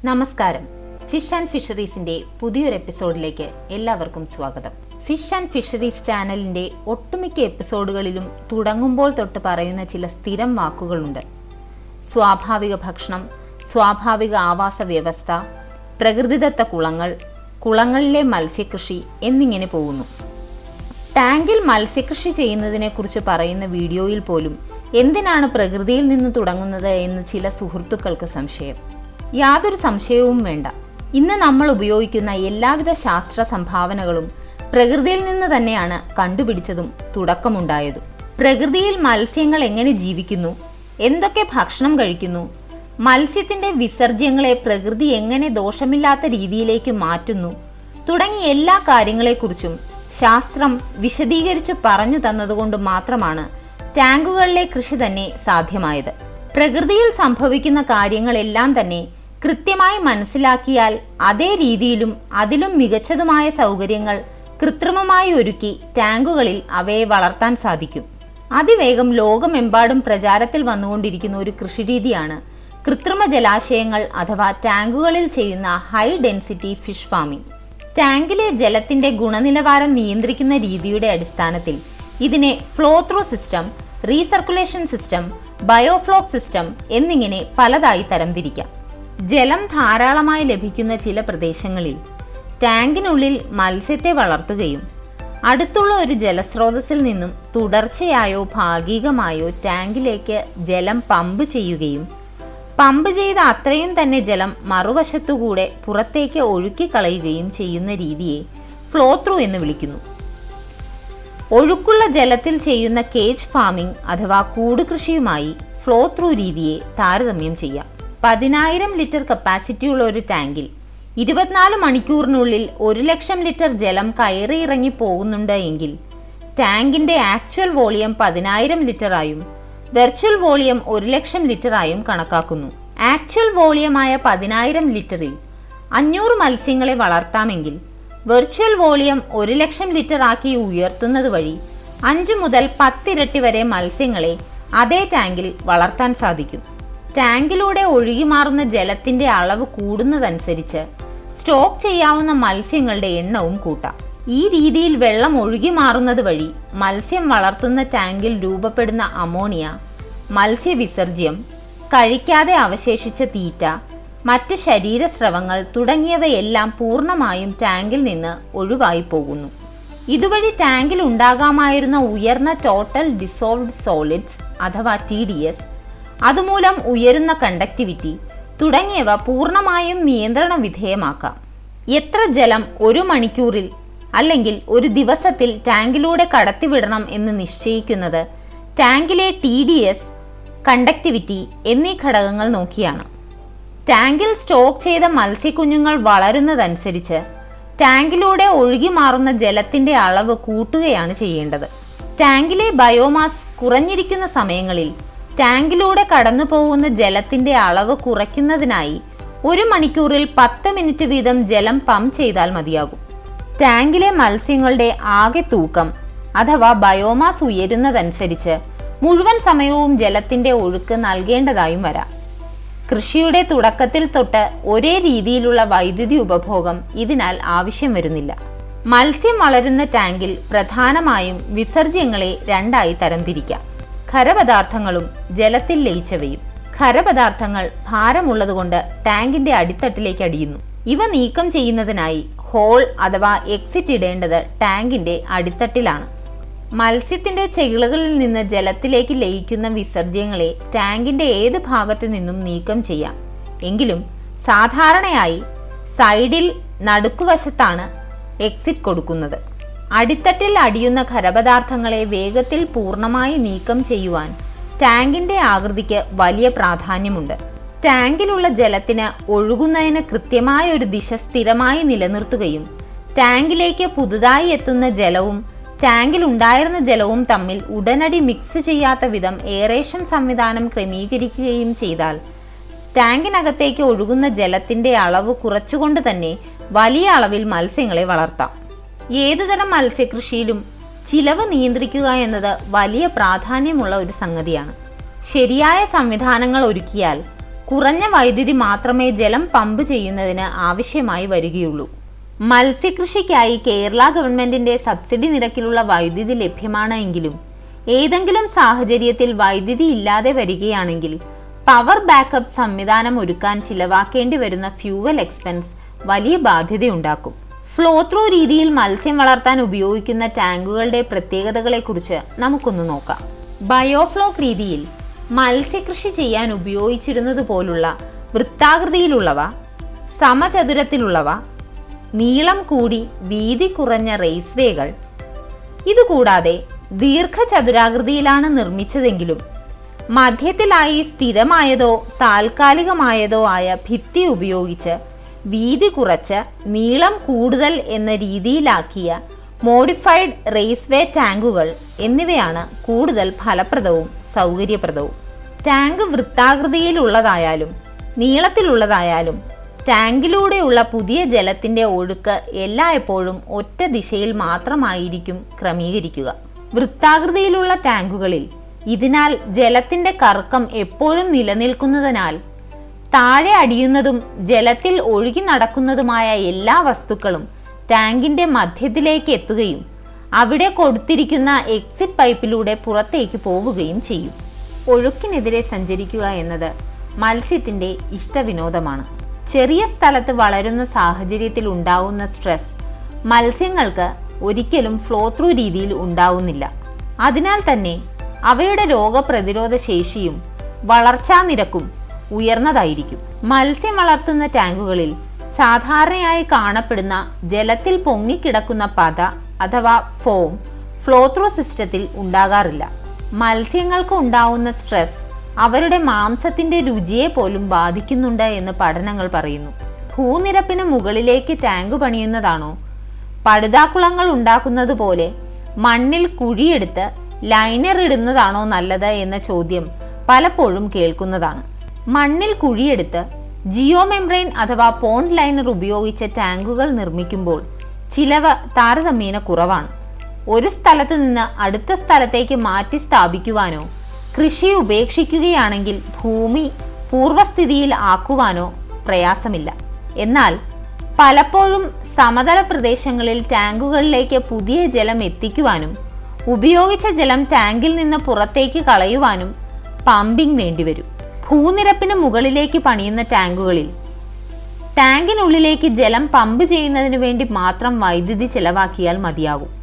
നമസ്കാരം. Fish and ഫിഷറീസിന്റെ പുതിയൊരു എപ്പിസോഡിലേക്ക് എല്ലാവർക്കും സ്വാഗതം. ഫിഷ് ആൻഡ് ഫിഷറീസ് ചാനലിന്റെ ഒട്ടുമിക്ക എപ്പിസോഡുകളിലും തുടങ്ങുമ്പോൾ തൊട്ട് പറയുന്ന ചില സ്ഥിരം വാക്കുകളുണ്ട്. സ്വാഭാവിക ഭക്ഷണം, സ്വാഭാവിക ആവാസ വ്യവസ്ഥ, പ്രകൃതിദത്ത കുളങ്ങൾ, കുളങ്ങളിലെ മത്സ്യകൃഷി എന്നിങ്ങനെ പോകുന്നു. ടാങ്കിൽ മത്സ്യകൃഷി ചെയ്യുന്നതിനെക്കുറിച്ച് പറയുന്ന വീഡിയോയിൽ പോലും എന്തിനാണ് പ്രകൃതിയിൽ നിന്ന് തുടങ്ങുന്നത് എന്ന് ചില സുഹൃത്തുക്കൾക്ക് സംശയം. യാതൊരു സംശയവും വേണ്ട. ഇന്ന് നമ്മൾ ഉപയോഗിക്കുന്ന എല്ലാവിധ ശാസ്ത്ര സംഭാവനകളും പ്രകൃതിയിൽ നിന്ന് തന്നെയാണ് കണ്ടുപിടിച്ചതും തുടക്കമുണ്ടായതും. പ്രകൃതിയിൽ മത്സ്യങ്ങൾ എങ്ങനെ ജീവിക്കുന്നു, എന്തൊക്കെ ഭക്ഷണം കഴിക്കുന്നു, മത്സ്യത്തിന്റെ വിസർജ്യങ്ങളെ പ്രകൃതി എങ്ങനെ ദോഷമില്ലാത്ത രീതിയിലേക്ക് മാറ്റുന്നു തുടങ്ങി എല്ലാ കാര്യങ്ങളെക്കുറിച്ചും ശാസ്ത്രം വിശദീകരിച്ചു പറഞ്ഞു തന്നതുകൊണ്ട് മാത്രമാണ് ടാങ്കുകളിലെ കൃഷി തന്നെ സാധ്യമായത്. പ്രകൃതിയിൽ സംഭവിക്കുന്ന കാര്യങ്ങളെല്ലാം തന്നെ കൃത്യമായി മനസ്സിലാക്കിയാൽ അതേ രീതിയിലും അതിലും മികച്ചതുമായ സൗകര്യങ്ങൾ കൃത്രിമമായി ഒരുക്കി ടാങ്കുകളിൽ അവയെ വളർത്താൻ സാധിക്കും. അതിവേഗം ലോകമെമ്പാടും പ്രചാരത്തിൽ വന്നുകൊണ്ടിരിക്കുന്ന ഒരു കൃഷിരീതിയാണ് കൃത്രിമ ജലാശയങ്ങൾ അഥവാ ടാങ്കുകളിൽ ചെയ്യുന്ന ഹൈ ഡെൻസിറ്റി ഫിഷ് ഫാമിംഗ്. ടാങ്കിലെ ജലത്തിന്റെ ഗുണനിലവാരം നിയന്ത്രിക്കുന്ന രീതിയുടെ അടിസ്ഥാനത്തിൽ ഇതിനെ flow through system, recirculation system, biofloc system എന്നിങ്ങനെ പലതായി തരംതിരിക്കാം. ജലം ധാരാളമായി ലഭിക്കുന്ന ചില പ്രദേശങ്ങളിൽ ടാങ്കിനുള്ളിൽ മത്സ്യത്തെ വളർത്തുകയും അടുത്തുള്ള ഒരു ജലസ്രോതസ്സിൽ നിന്നും തുടർച്ചയായോ ഭാഗികമായോ ടാങ്കിലേക്ക് ജലം പമ്പ് ചെയ്യുകയും പമ്പ് ചെയ്ത അത്രയും തന്നെ ജലം മറുവശത്തുകൂടെ പുറത്തേക്ക് ഒഴുക്കിക്കളയുകയും ചെയ്യുന്ന രീതിയെ ഫ്ലോ ത്രൂ എന്ന് വിളിക്കുന്നു. ഒഴുക്കുള്ള ജലത്തിൽ ചെയ്യുന്ന കേജ് ഫാമിംഗ് അഥവാ കൂടുകൃഷിയുമായി ഫ്ലോ ത്രൂ രീതിയെ താരതമ്യം ചെയ്യാം. 10,000 ലിറ്റർ കപ്പാസിറ്റിയുള്ള ഒരു ടാങ്കിൽ 24 മണിക്കൂറിനുള്ളിൽ 1,00,000 ലിറ്റർ ജലം കയറി ഇറങ്ങി പോകുന്നുണ്ട് എങ്കിൽ ടാങ്കിന്റെ ആക്ച്വൽ വോളിയം 10,000 ലിറ്ററായും വെർച്വൽ വോളിയം 1,00,000 ലിറ്ററായും കണക്കാക്കുന്നു. ആക്ച്വൽ വോളിയമായ 10,000 ലിറ്ററിൽ 500 മത്സ്യങ്ങളെ വളർത്താമെങ്കിൽ വെർച്വൽ വോളിയം 1,00,000 ലിറ്റർ ആക്കി ഉയർത്തുന്നത് വഴി 5 മുതൽ 10 ഇരട്ടി വരെ മത്സ്യങ്ങളെ അതേ ടാങ്കിൽ വളർത്താൻ സാധിക്കും. ടാങ്കിലൂടെ ഒഴുകി മാറുന്ന ജലത്തിന്റെ അളവ് കൂടുന്നതനുസരിച്ച് സ്റ്റോക്ക് ചെയ്യാവുന്ന മത്സ്യങ്ങളുടെ എണ്ണവും കൂട്ടാം. ഈ രീതിയിൽ വെള്ളം ഒഴുകി മാറുന്നത് വഴി മത്സ്യം വളർത്തുന്ന ടാങ്കിൽ രൂപപ്പെടുന്ന അമോണിയ, മത്സ്യവിസർജ്യം, കഴിക്കാതെ അവശേഷിച്ച തീറ്റ, മറ്റ് ശരീരസ്രവങ്ങൾ തുടങ്ങിയവയെല്ലാം പൂർണ്ണമായും ടാങ്കിൽ നിന്ന് ഒഴിവായി പോകുന്നു. ഇതുവഴി ടാങ്കിൽ ഉണ്ടാകാമായിരുന്ന ഉയർന്ന ടോട്ടൽ ഡിസോൾവ്ഡ് സോളിഡ്സ് അഥവാ TDS, അതുമൂലം ഉയരുന്ന കണ്ടക്ടിവിറ്റി തുടങ്ങിയവ പൂർണ്ണമായും നിയന്ത്രണ വിധേയമാക്കാം. എത്ര ജലം ഒരു മണിക്കൂറിൽ അല്ലെങ്കിൽ ഒരു ദിവസത്തിൽ ടാങ്കിലൂടെ കടത്തിവിടണം എന്ന് നിശ്ചയിക്കുന്നത് ടാങ്കിലെ TDS, കണ്ടക്ടിവിറ്റി എന്നീ ഘടകങ്ങൾ നോക്കിയാണ്. ടാങ്കിൽ സ്റ്റോക്ക് ചെയ്ത മത്സ്യക്കുഞ്ഞുങ്ങൾ വളരുന്നതനുസരിച്ച് ടാങ്കിലൂടെ ഒഴുകി മാറുന്ന ജലത്തിന്റെ അളവ് കൂട്ടുകയാണ് ചെയ്യേണ്ടത്. ടാങ്കിലെ ബയോമാസ് കുറഞ്ഞിരിക്കുന്ന സമയങ്ങളിൽ ടാങ്കിലൂടെ കടന്നു പോകുന്ന ജലത്തിന്റെ അളവ് കുറയ്ക്കുന്നതിനായി 1 മണിക്കൂറിൽ 10 മിനിറ്റ് വീതം ജലം പമ്പ് ചെയ്താൽ മതിയാകും. ടാങ്കിലെ മത്സ്യങ്ങളുടെ ആകെ തൂക്കം അഥവാ ബയോമാസ് ഉയരുന്നതനുസരിച്ച് മുഴുവൻ സമയവും ജലത്തിന്റെ ഒഴുക്ക് നൽകേണ്ടതായും വരാം. കൃഷിയുടെ തുടക്കത്തിൽ തൊട്ട് ഒരേ രീതിയിലുള്ള വൈദ്യുതി ഉപഭോഗം ഇതിനാൽ ആവശ്യം വരുന്നില്ല. മത്സ്യം വളരുന്ന ടാങ്കിൽ പ്രധാനമായും വിസർജ്യങ്ങളെ രണ്ടായി തരംതിരിക്കാം: ഖരപദാർത്ഥങ്ങളും ജലത്തിൽ ലയിച്ചവയും. ഖരപദാർത്ഥങ്ങൾ ഭാരമുള്ളതുകൊണ്ട് ടാങ്കിന്റെ അടിത്തട്ടിലേക്ക് അടിയുന്നു. ഇവ നീക്കം ചെയ്യുന്നതിനായി ഹോൾ അഥവാ എക്സിറ്റ് ഇടേണ്ടത് ടാങ്കിന്റെ അടിത്തട്ടിലാണ്. മത്സ്യത്തിന്റെ ചെകിളുകളിൽ നിന്ന് ജലത്തിലേക്ക് ലയിക്കുന്ന വിസർജ്യങ്ങളെ ടാങ്കിന്റെ ഏത് ഭാഗത്തു നിന്നും നീക്കം ചെയ്യാം. എങ്കിലും സാധാരണയായി സൈഡിൽ നടുക്കുവശത്താണ് എക്സിറ്റ് കൊടുക്കുന്നത്. അടിത്തട്ടിൽ അടിയുന്ന ഖരപദാർത്ഥങ്ങളെ വേഗത്തിൽ പൂർണ്ണമായി നീക്കം ചെയ്യുവാൻ ടാങ്കിന്റെ ആകൃതിക്ക് വലിയ പ്രാധാന്യമുണ്ട്. ടാങ്കിലുള്ള ജലത്തിന് ഒഴുകുന്നതിന് കൃത്യമായ ഒരു ദിശ സ്ഥിരമായി നിലനിർത്തുകയും ടാങ്കിലേക്ക് പുതുതായി എത്തുന്ന ജലവും ടാങ്കിൽ ഉണ്ടായിരുന്ന ജലവും തമ്മിൽ ഉടനടി മിക്സ് ചെയ്യാത്ത വിധം എയറേഷൻ സംവിധാനം ക്രമീകരിക്കുകയും ചെയ്താൽ ടാങ്കിനകത്തേക്ക് ഒഴുകുന്ന ജലത്തിന്റെ അളവ് കുറച്ചുകൊണ്ട് തന്നെ വലിയ അളവിൽ മത്സ്യങ്ങളെ വളർത്താം. ഏതുതരം മത്സ്യകൃഷിയിലും ചിലവ് നിയന്ത്രിക്കുക എന്നത് വലിയ പ്രാധാന്യമുള്ള ഒരു സംഗതിയാണ്. ശരിയായ സംവിധാനങ്ങൾ ഒരുക്കിയാൽ കുറഞ്ഞ വൈദ്യുതി മാത്രമേ ജലം പമ്പ് ചെയ്യുന്നതിന് ആവശ്യമായി വരികയുള്ളൂ. മത്സ്യകൃഷിക്കായി കേരള ഗവൺമെന്റിന്റെ സബ്സിഡി നിരക്കിലുള്ള വൈദ്യുതി ലഭ്യമാണ് എങ്കിലും ഏതെങ്കിലും സാഹചര്യത്തിൽ വൈദ്യുതി ഇല്ലാതെ വരികയാണെങ്കിൽ പവർ ബാക്കപ്പ് സംവിധാനം ഒരുക്കാൻ ചിലവാക്കേണ്ടി വരുന്ന ഫ്യൂവൽ എക്സ്പെൻസ് വലിയ ബാധ്യതയുണ്ടാക്കും. ഫ്ലോ ത്രൂ രീതിയിൽ മത്സ്യം വളർത്താൻ ഉപയോഗിക്കുന്ന ടാങ്കുകളുടെ പ്രത്യേകതകളെക്കുറിച്ച് നമുക്കൊന്ന് നോക്കാം. ബയോഫ്ലോക്ക് രീതിയിൽ മത്സ്യകൃഷി ചെയ്യാൻ ഉപയോഗിച്ചിരുന്നതുപോലുള്ള വൃത്താകൃതിയിലുള്ളവ, സമചതുരത്തിലുള്ളവ, നീളം കൂടി വീതി കുറഞ്ഞ റേസ്വേകൾ, ഇതുകൂടാതെ ദീർഘചതുരാകൃതിയിലാണ് നിർമ്മിച്ചതെങ്കിലും മധ്യത്തിലായി സ്ഥിരമായതോ താൽക്കാലികമായതോ ആയ ഭിത്തി ഉപയോഗിച്ച് വീതി കുറച്ച് നീളം കൂടുതൽ എന്ന രീതിയിലാക്കിയ മോഡിഫൈഡ് റേസ്വേ ടാങ്കുകൾ എന്നിവയാണ് കൂടുതൽ ഫലപ്രദവും സൗകര്യപ്രദവും. ടാങ്ക് വൃത്താകൃതിയിലുള്ളതായാലും നീളത്തിലുള്ളതായാലും ടാങ്കിലൂടെയുള്ള പുതിയ ജലത്തിന്റെ ഒഴുക്ക് എല്ലായ്പ്പോഴും ഒറ്റ ദിശയിൽ മാത്രമായിരിക്കും ക്രമീകരിക്കുക. വൃത്താകൃതിയിലുള്ള ടാങ്കുകളിൽ ഇതിനാൽ ജലത്തിന്റെ കറക്കം എപ്പോഴും നിലനിൽക്കുന്നതിനാൽ താഴെ അടിയുന്നതും ജലത്തിൽ ഒഴുകി നടക്കുന്നതുമായ എല്ലാ വസ്തുക്കളും ടാങ്കിന്റെ മധ്യത്തിലേക്ക് എത്തുകയും അവിടെ കൊടുത്തിരിക്കുന്ന എക്സിറ്റ് പൈപ്പിലൂടെ പുറത്തേക്ക് പോവുകയും ചെയ്യും. ഒഴുക്കിനെതിരെ സഞ്ചരിക്കുക എന്നത് മത്സ്യത്തിന്റെ ഇഷ്ടവിനോദമാണ്. ചെറിയ സ്ഥലത്ത് വളരുന്ന സാഹചര്യത്തിൽ ഉണ്ടാവുന്ന സ്ട്രെസ് മത്സ്യങ്ങൾക്ക് ഒരിക്കലും ഫ്ലോ ത്രൂ രീതിയിൽ ഉണ്ടാവുന്നില്ല. അതിനാൽ തന്നെ അവയുടെ രോഗപ്രതിരോധ ശേഷിയും വളർച്ചാ നിരക്കും ഉയർന്നതായിരിക്കും. മത്സ്യം വളർത്തുന്ന ടാങ്കുകളിൽ സാധാരണയായി കാണപ്പെടുന്ന ജലത്തിൽ പൊങ്ങിക്കിടക്കുന്ന പത അഥവാ ഫോം ഫ്ലോ ത്രൂ സിസ്റ്റത്തിൽ ഉണ്ടാകാറില്ല. മത്സ്യങ്ങൾക്ക് ഉണ്ടാവുന്ന സ്ട്രെസ് അവരുടെ മാംസത്തിന്റെ രുചിയെ പോലും ബാധിക്കുന്നുണ്ട് എന്ന് പഠനങ്ങൾ പറയുന്നു. ഭൂനിരപ്പിന് മുകളിലേക്ക് ടാങ്ക് പണിയുന്നതാണോ പടുതാക്കുളങ്ങൾ ഉണ്ടാക്കുന്നത് പോലെ മണ്ണിൽ കുഴിയെടുത്ത് ലൈനർ ഇടുന്നതാണോ നല്ലത് എന്ന ചോദ്യം പലപ്പോഴും കേൾക്കുന്നതാണ്. മണ്ണിൽ കുഴിയെടുത്ത് ജിയോ മെംബ്രെയിൻ അഥവാ പോണ്ട് ലൈനർ ഉപയോഗിച്ച് ടാങ്കുകൾ നിർമ്മിക്കുമ്പോൾ ചിലവ് താരതമ്യേന കുറവാണ്. ഒരു സ്ഥലത്ത് നിന്ന് അടുത്ത സ്ഥലത്തേക്ക് മാറ്റി സ്ഥാപിക്കുവാനോ കൃഷി ഉപേക്ഷിക്കുകയാണെങ്കിൽ ഭൂമി പൂർവ്വസ്ഥിതിയിൽ ആക്കുവാനോ പ്രയാസമില്ല. എന്നാൽ പലപ്പോഴും സമതല പ്രദേശങ്ങളിൽ ടാങ്കുകളിലേക്ക് പുതിയ ജലം എത്തിക്കുവാനും ഉപയോഗിച്ച ജലം ടാങ്കിൽ നിന്ന് പുറത്തേക്ക് കളയുവാനും പമ്പിംഗ് വേണ്ടിവരും. ഭൂനിരപ്പിന് മുകളിലേക്ക് പണിയുന്ന ടാങ്കുകളിൽ ടാങ്കിനുള്ളിലേക്ക് ജലം പമ്പ് ചെയ്യുന്നതിന് വേണ്ടി മാത്രം വൈദ്യുതി ചെലവാക്കിയാൽ മതിയാകും.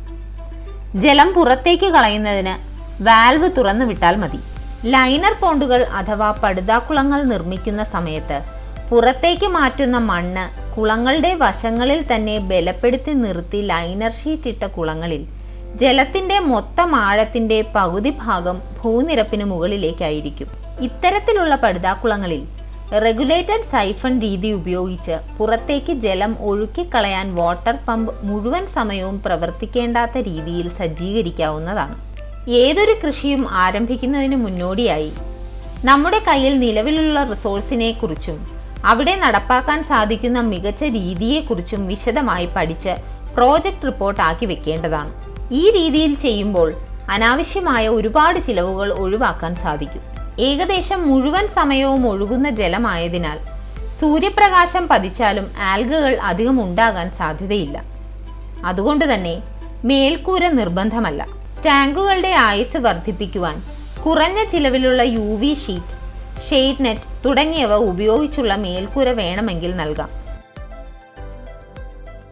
ജലം പുറത്തേക്ക് കളയുന്നതിന് വാൽവ് തുറന്നു വിട്ടാൽ മതി. ലൈനർ പോണ്ടുകൾ അഥവാ പടുതാക്കുളങ്ങൾ നിർമ്മിക്കുന്ന സമയത്ത് പുറത്തേക്ക് മാറ്റുന്ന മണ്ണ് കുളങ്ങളുടെ വശങ്ങളിൽ തന്നെ ബലപ്പെടുത്തി നിർത്തി ലൈനർ ഷീറ്റ് ഇട്ട കുളങ്ങളിൽ ജലത്തിന്റെ മൊത്തം ആഴത്തിന്റെ പകുതി ഭാഗം ഭൂനിരപ്പിന് മുകളിലേക്കായിരിക്കും. ഇത്തരത്തിലുള്ള പടുതാക്കുളങ്ങളിൽ റെഗുലേറ്റഡ് സൈഫൺ രീതി ഉപയോഗിച്ച് പുറത്തേക്ക് ജലം ഒഴുക്കിക്കളയാൻ വാട്ടർ പമ്പ് മുഴുവൻ സമയവും പ്രവർത്തിക്കേണ്ടാത്ത രീതിയിൽ സജ്ജീകരിക്കാവുന്നതാണ്. ഏതൊരു കൃഷിയും ആരംഭിക്കുന്നതിന് മുന്നോടിയായി നമ്മുടെ കയ്യിൽ നിലവിലുള്ള റിസോഴ്സിനെ കുറിച്ചും അവിടെ നടപ്പാക്കാൻ സാധിക്കുന്ന മികച്ച രീതിയെക്കുറിച്ചും വിശദമായി പഠിച്ച് പ്രോജക്റ്റ് റിപ്പോർട്ട് ആക്കി വെക്കേണ്ടതാണ്. ഈ രീതിയിൽ ചെയ്യുമ്പോൾ അനാവശ്യമായ ഒരുപാട് ചിലവുകൾ ഒഴിവാക്കാൻ സാധിക്കും. ഏകദേശം മുഴുവൻ സമയവും ഒഴുകുന്ന ജലമായതിനാൽ സൂര്യപ്രകാശം പതിച്ചാലും ആൽഗകൾ അധികം ഉണ്ടാകാൻ സാധ്യതയില്ല. അതുകൊണ്ട് തന്നെ മേൽക്കൂര നിർബന്ധമല്ല. ടാങ്കുകളുടെ ആയുസ് വർദ്ധിപ്പിക്കുവാൻ കുറഞ്ഞ ചിലവിലുള്ള UV ഷീറ്റ്, ഷെയ്ഡ് നെറ്റ് തുടങ്ങിയവ ഉപയോഗിച്ചുള്ള മേൽക്കൂര വേണമെങ്കിൽ നൽകാം.